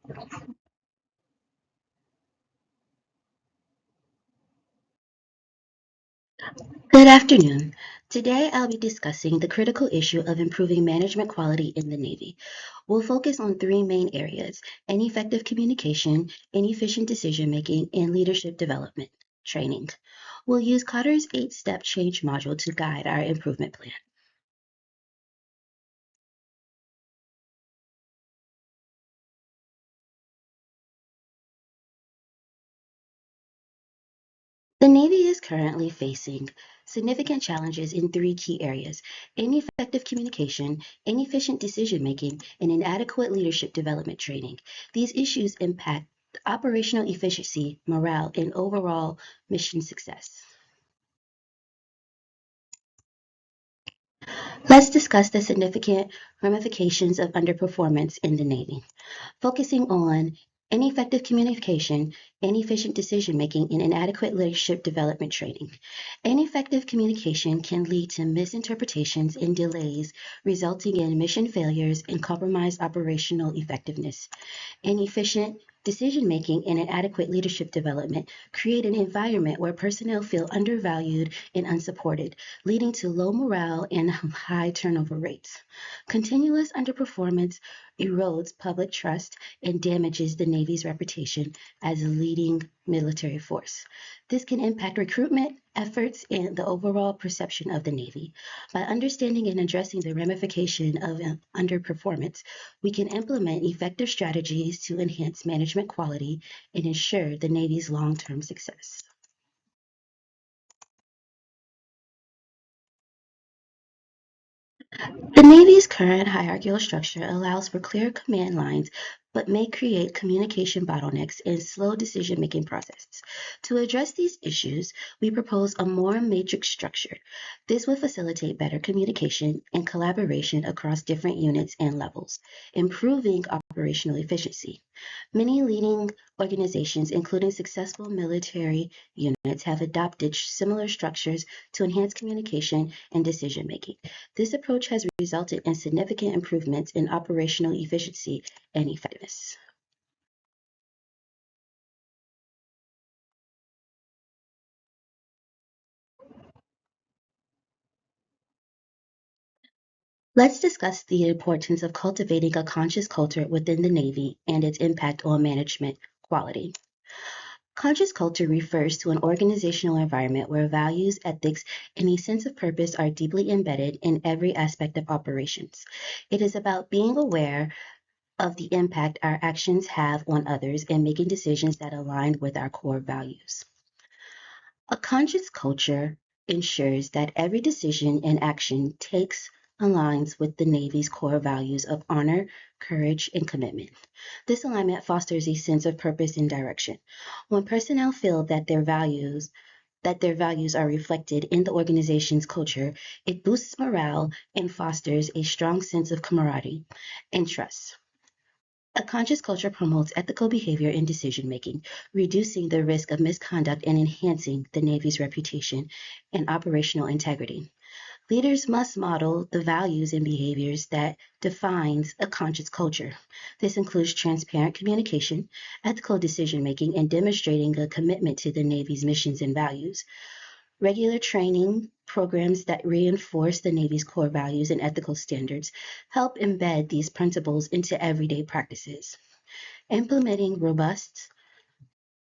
Good afternoon. Today I'll be discussing the critical issue of improving management quality in the Navy. We'll focus on three main areas: ineffective communication, inefficient decision making, and leadership development training. We'll use Cotter's 8-step change module to guide our improvement plan. The Navy is currently facing significant challenges in three key areas: ineffective communication, inefficient decision making, and inadequate leadership development training. These issues impact operational efficiency, morale, and overall mission success. Let's discuss the significant ramifications of underperformance in the Navy, focusing on ineffective communication, inefficient decision making, and inadequate leadership development training. Ineffective communication can lead to misinterpretations and delays, resulting in mission failures and compromised operational effectiveness. Inefficient decision making and inadequate leadership development create an environment where personnel feel undervalued and unsupported, leading to low morale and high turnover rates. Continuous underperformance erodes public trust and damages the Navy's reputation as a leading military force. This can impact recruitment efforts and the overall perception of the Navy. By understanding and addressing the ramification of underperformance, we can implement effective strategies to enhance management quality and ensure the Navy's long-term success. The Navy's current hierarchical structure allows for clear command lines but may create communication bottlenecks and slow decision-making processes. To address these issues, we propose a more matrix structure. This will facilitate better communication and collaboration across different units and levels, improving operational efficiency. Many leading organizations, including successful military units, have adopted similar structures to enhance communication and decision making. This approach has resulted in significant improvements in operational efficiency and effectiveness. Let's discuss the importance of cultivating a conscious culture within the Navy and its impact on management quality. Conscious culture refers to an organizational environment where values, ethics, and a sense of purpose are deeply embedded in every aspect of operations. It is about being aware of the impact our actions have on others and making decisions that align with our core values. A conscious culture ensures that every decision and action takes aligns with the Navy's core values of honor, courage, and commitment. This alignment fosters a sense of purpose and direction. When personnel feel that their values are reflected in the organization's culture, it boosts morale and fosters a strong sense of camaraderie and trust. A conscious culture promotes ethical behavior in decision making, reducing the risk of misconduct and enhancing the Navy's reputation and operational integrity. Leaders must model the values and behaviors that defines a conscious culture. This includes transparent communication, ethical decision making, and demonstrating a commitment to the Navy's missions and values. Regular training programs that reinforce the Navy's core values and ethical standards help embed these principles into everyday practices. Implementing robust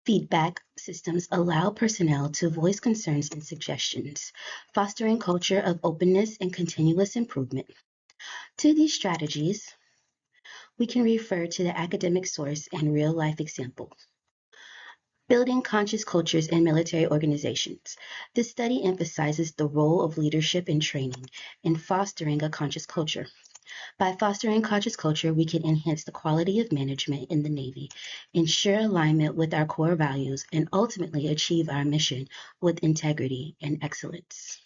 feedback systems allow personnel to voice concerns and suggestions, fostering culture of openness and continuous improvement. To these strategies, we can refer to the academic source and real-life examples. Building conscious cultures in military organizations. This study emphasizes the role of leadership and training in fostering a conscious culture. By fostering conscious culture, we can enhance the quality of management in the Navy, ensure alignment with our core values, and ultimately achieve our mission with integrity and excellence.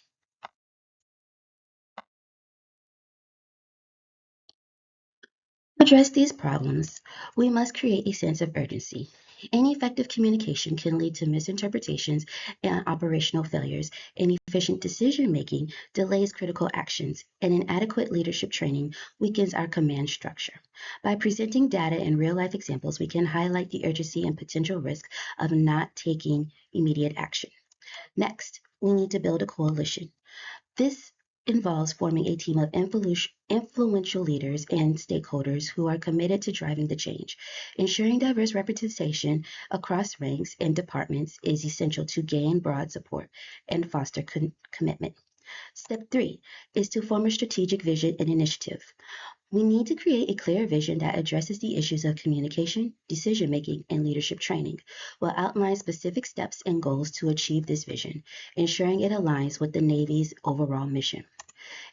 To address these problems, we must create a sense of urgency. Ineffective communication can lead to misinterpretations and operational failures. Inefficient decision making delays critical actions, and inadequate leadership training weakens our command structure. By presenting data and real life examples, we can highlight the urgency and potential risk of not taking immediate action. Next, we need to build a coalition. This involves forming a team of influential leaders and stakeholders who are committed to driving the change. Ensuring diverse representation across ranks and departments is essential to gain broad support and foster commitment. Step 3 is to form a strategic vision and initiative. We need to create a clear vision that addresses the issues of communication, decision making, and leadership training. We'll outline specific steps and goals to achieve this vision, ensuring it aligns with the Navy's overall mission.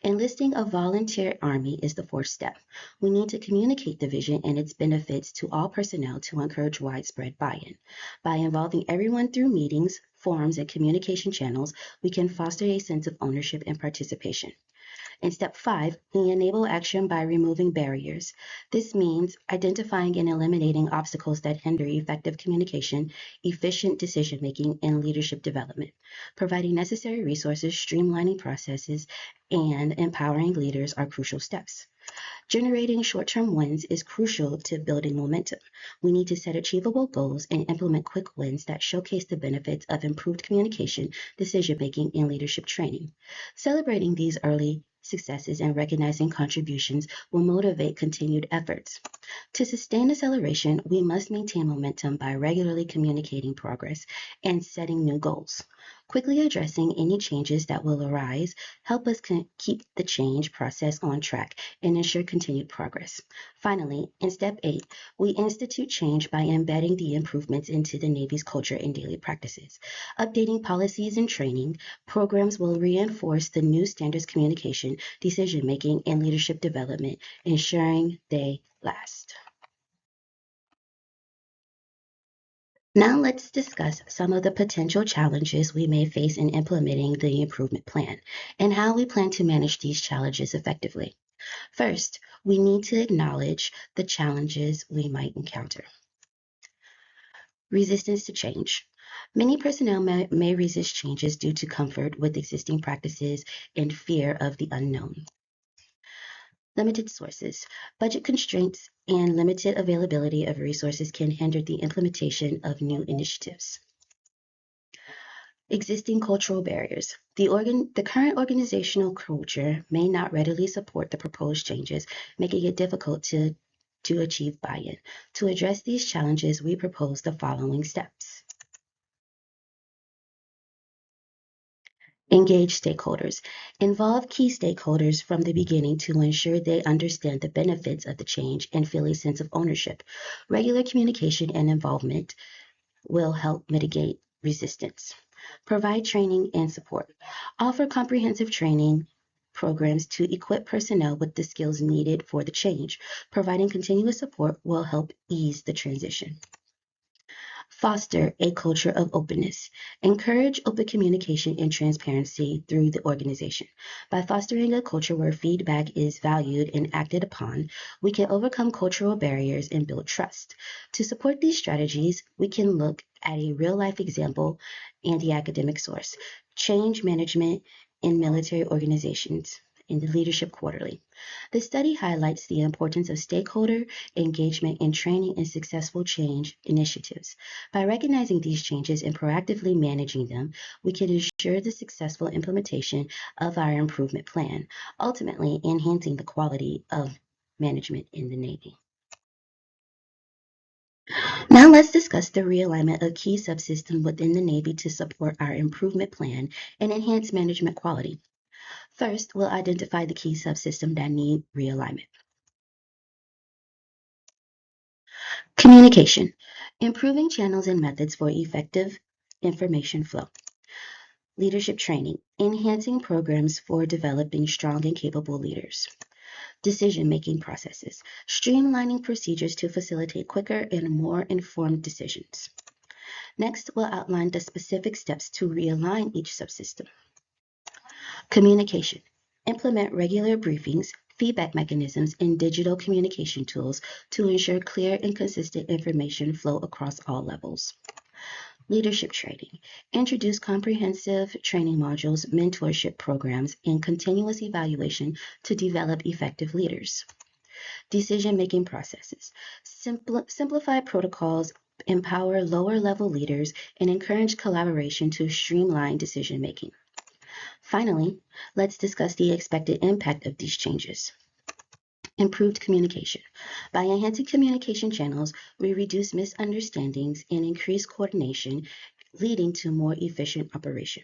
Enlisting a volunteer army is the fourth step. We need to communicate the vision and its benefits to all personnel to encourage widespread buy-in. By involving everyone through meetings, forums, and communication channels, we can foster a sense of ownership and participation. In step 5, we enable action by removing barriers. This means identifying and eliminating obstacles that hinder effective communication, efficient decision making, and leadership development. Providing necessary resources, streamlining processes, and empowering leaders are crucial steps. Generating short-term wins is crucial to building momentum. We need to set achievable goals and implement quick wins that showcase the benefits of improved communication, decision-making, and leadership training. Celebrating these early successes and recognizing contributions will motivate continued efforts. To sustain acceleration, we must maintain momentum by regularly communicating progress and setting new goals. Quickly addressing any changes that will arise help us keep the change process on track and ensure continued progress. Finally, in step 8, we institute change by embedding the improvements into the Navy's culture and daily practices. Updating policies and training programs will reinforce the new standards communication, decision making, and leadership development, ensuring they last. Now let's discuss some of the potential challenges we may face in implementing the improvement plan and how we plan to manage these challenges effectively. First, we need to acknowledge the challenges we might encounter. Resistance to change. Many personnel may resist changes due to comfort with existing practices and fear of the unknown. Limited sources. Budget constraints and limited availability of resources can hinder the implementation of new initiatives. Existing cultural barriers. The current organizational culture may not readily support the proposed changes, making it difficult to achieve buy-in. To address these challenges, we propose the following steps. Engage stakeholders. Involve key stakeholders from the beginning to ensure they understand the benefits of the change and feel a sense of ownership. Regular communication and involvement will help mitigate resistance. Provide training and support. Offer comprehensive training programs to equip personnel with the skills needed for the change. Providing continuous support will help ease the transition. Foster a culture of openness. Encourage open communication and transparency through the organization. By fostering a culture where feedback is valued and acted upon, we can overcome cultural barriers and build trust. To support these strategies, we can look at a real-life example and the academic source. Change management in military organizations in the Leadership Quarterly. The study highlights the importance of stakeholder engagement in training and successful change initiatives. By recognizing these changes and proactively managing them, we can ensure the successful implementation of our improvement plan, ultimately enhancing the quality of management in the Navy. Now let's discuss the realignment of key subsystems within the Navy to support our improvement plan and enhance management quality. First, we'll identify the key subsystems that need realignment. Communication. Improving channels and methods for effective information flow. Leadership training. Enhancing programs for developing strong and capable leaders. Decision-making processes. Streamlining procedures to facilitate quicker and more informed decisions. Next, we'll outline the specific steps to realign each subsystem. Communication. Implement regular briefings, feedback mechanisms, and digital communication tools to ensure clear and consistent information flow across all levels. Leadership training. Introduce comprehensive training modules, mentorship programs, and continuous evaluation to develop effective leaders. Decision-making processes. Simplify protocols, empower lower-level leaders, and encourage collaboration to streamline decision-making. Finally, let's discuss the expected impact of these changes. Improved communication. By enhancing communication channels, we reduce misunderstandings and increase coordination, leading to more efficient operation.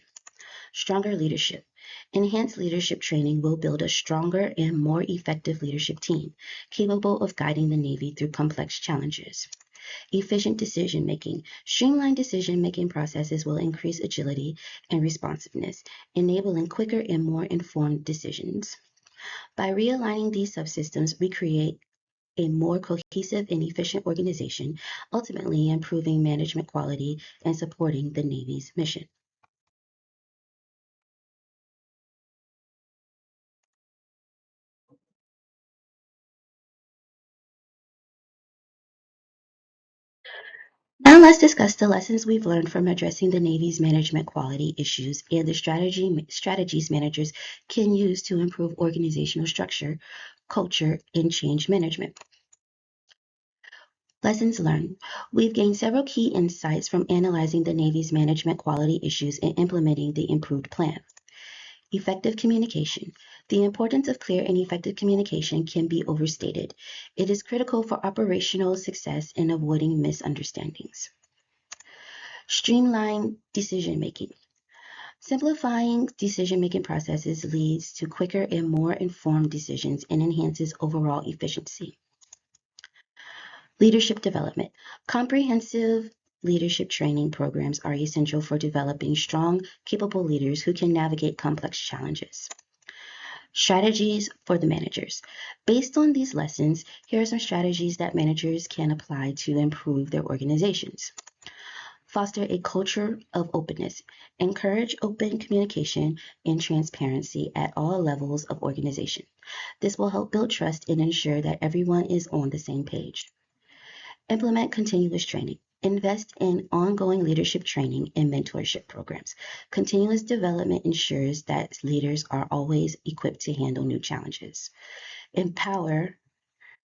Stronger leadership. Enhanced leadership training will build a stronger and more effective leadership team, capable of guiding the Navy through complex challenges. Efficient decision making. Streamlined decision making processes will increase agility and responsiveness, enabling quicker and more informed decisions. By realigning these subsystems, we create a more cohesive and efficient organization, ultimately improving management quality and supporting the Navy's mission. Now let's discuss the lessons we've learned from addressing the Navy's management quality issues and the strategies managers can use to improve organizational structure, culture, and change management. Lessons learned. We've gained several key insights from analyzing the Navy's management quality issues and implementing the improved plan. Effective communication. The importance of clear and effective communication can be overstated. It is critical for operational success and avoiding misunderstandings. Streamline decision making. Simplifying decision making processes leads to quicker and more informed decisions and enhances overall efficiency. Leadership development. Comprehensive leadership training programs are essential for developing strong, capable leaders who can navigate complex challenges. Strategies for the managers. Based on these lessons, here are some strategies that managers can apply to improve their organizations. Foster a culture of openness. Encourage open communication and transparency at all levels of organization. This will help build trust and ensure that everyone is on the same page. Implement continuous training. Invest in ongoing leadership training and mentorship programs. Continuous development ensures that leaders are always equipped to handle new challenges. Empower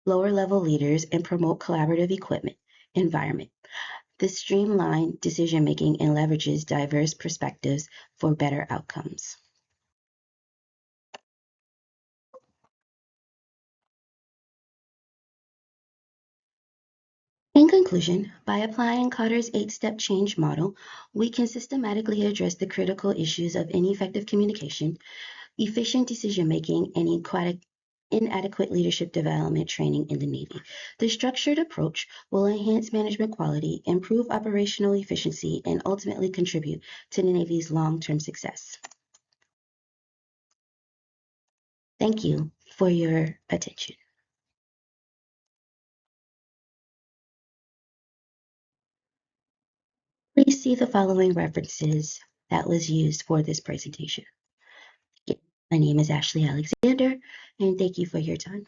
lower level leaders and promote collaborative environment. This streamlines decision making and leverages diverse perspectives for better outcomes. In conclusion, by applying Cotter's 8-step change model, we can systematically address the critical issues of ineffective communication, efficient decision-making, and inadequate leadership development training in the Navy. The structured approach will enhance management quality, improve operational efficiency, and ultimately contribute to the Navy's long-term success. Thank you for your attention. Please see the following references that was used for this presentation. My name is Ashley Alexander, and thank you for your time.